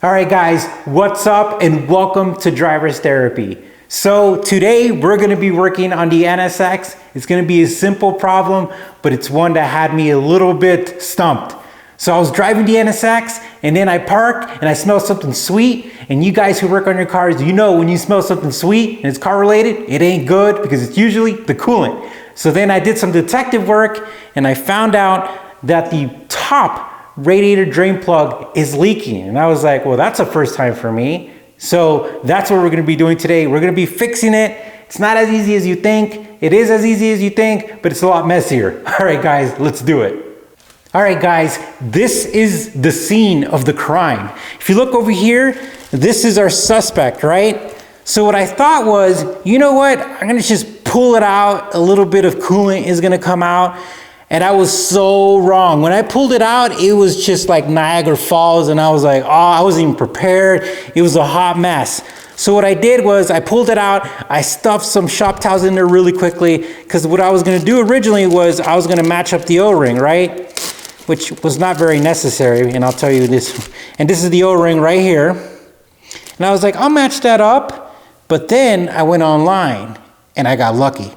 All right guys, what's up and welcome to Driver's Therapy. So today we're going to be working on the NSX. It's going to be a simple problem, but it's one that had me a little bit stumped. So I was driving the NSX and then I park and I smell something sweet, and you guys who work on your cars, you know when you smell something sweet and it's car related, it ain't good because it's usually the coolant. So then I did some detective work and I found out that the top radiator drain plug is leaking. And I was like, well, that's a first time for me. So that's what we're gonna be doing today. We're gonna be fixing it. It's not as easy as you think. It is as easy as you think, but it's a lot messier. All right, guys, let's do it. All right, guys, this is the scene of the crime. If you look over here, this is our suspect, right? So what I thought was, you know what? I'm gonna just pull it out. A little bit of coolant is gonna come out. And I was so wrong. When I pulled it out, it was just like Niagara Falls, and I was like, oh, I wasn't even prepared. It was a hot mess. So what I did was I pulled it out, I stuffed some shop towels in there really quickly, because what I was gonna do originally was I was gonna match up the O-ring, right? Which was not very necessary, and I'll tell you this. And this is the O-ring right here. And I was like, I'll match that up. But then I went online, and I got lucky.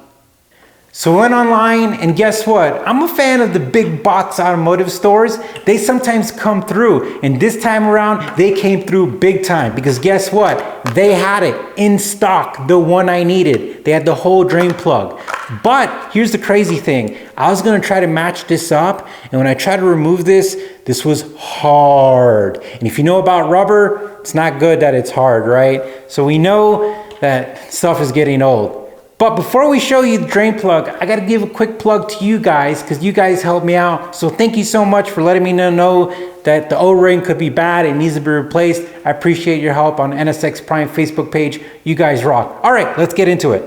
So I went online, and guess what? I'm a fan of the big box automotive stores. They sometimes come through, and this time around, they came through big time, because guess what? They had it in stock, the one I needed. They had the whole drain plug. But here's the crazy thing. I was gonna try to match this up, and when I tried to remove this was hard. And if you know about rubber, it's not good that it's hard, right? So we know that stuff is getting old. But before we show you the drain plug, I gotta give a quick plug to you guys, because you guys helped me out. So thank you so much for letting me know that the O-ring could be bad, it needs to be replaced. I appreciate your help on NSX Prime Facebook page. You guys rock. All right, let's get into it.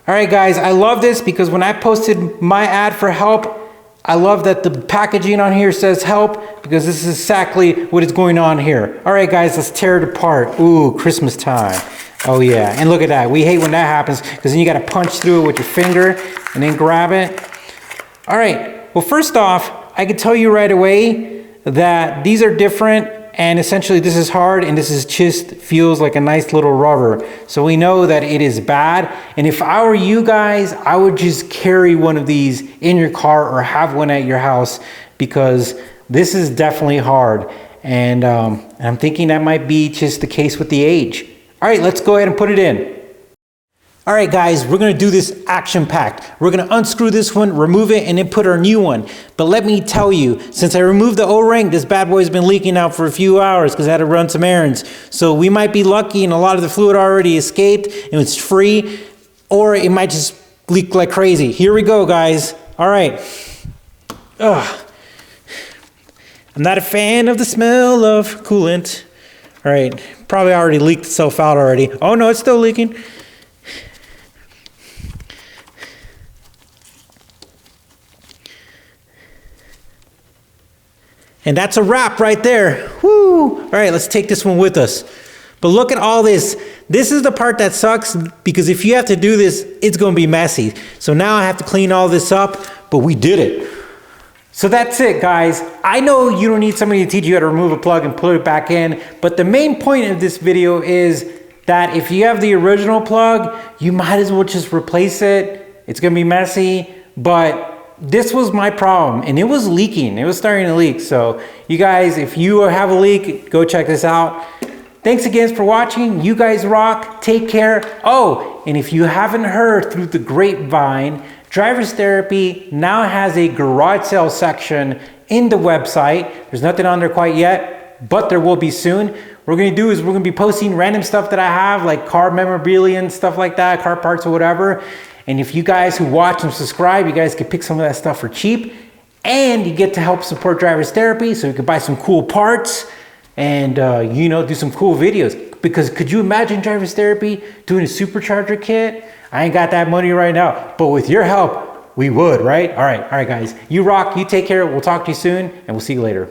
All right guys, I love this because when I posted my ad for help, I love that the packaging on here says help, because this is exactly what is going on here. All right guys, let's tear it apart. Ooh, Christmas time. Oh yeah, and look at that. We hate when that happens, because then you gotta punch through it with your finger and then grab it. All right, well first off, I can tell you right away that these are different, and essentially this is hard and this is just feels like a nice little rubber. So we know that it is bad, and if I were you guys, I would just carry one of these in your car or have one at your house, because this is definitely hard. And I'm thinking that might be just the case with the age. All right, let's go ahead and put it in. All right, guys, we're gonna do this action-packed. We're gonna unscrew this one, remove it, and then put our new one. But let me tell you, since I removed the O-ring, this bad boy's been leaking out for a few hours because I had to run some errands. So we might be lucky and a lot of the fluid already escaped and it's free, or it might just leak like crazy. Here we go, guys. All right. Ugh. I'm not a fan of the smell of coolant. All right, probably already leaked itself out already. Oh no, it's still leaking. And that's a wrap right there. Woo! All right, let's take this one with us. But look at all this. This is the part that sucks, because if you have to do this, it's gonna be messy. So now I have to clean all this up, but we did it. So that's it, guys. I know you don't need somebody to teach you how to remove a plug and put it back in, but the main point of this video is that if you have the original plug, you might as well just replace it. It's gonna be messy, but this was my problem, and it was leaking. It was starting to leak. So you guys, if you have a leak, go check this out. Thanks again for watching. You guys rock. Take care. Oh, and if you haven't heard through the grapevine, Driver's Therapy now has a garage sale section in the website. There's nothing on there quite yet, but there will be soon. What we're gonna do is we're gonna be posting random stuff that I have, like car memorabilia and stuff like that, car parts or whatever. And if you guys who watch and subscribe, you guys can pick some of that stuff for cheap, and you get to help support Driver's Therapy, so you can buy some cool parts and you know, do some cool videos. Because could you imagine Driver's Therapy doing a supercharger kit? I ain't got that money right now, but with your help, we would, right? All right, guys. You rock, you take care. We'll talk to you soon, and we'll see you later.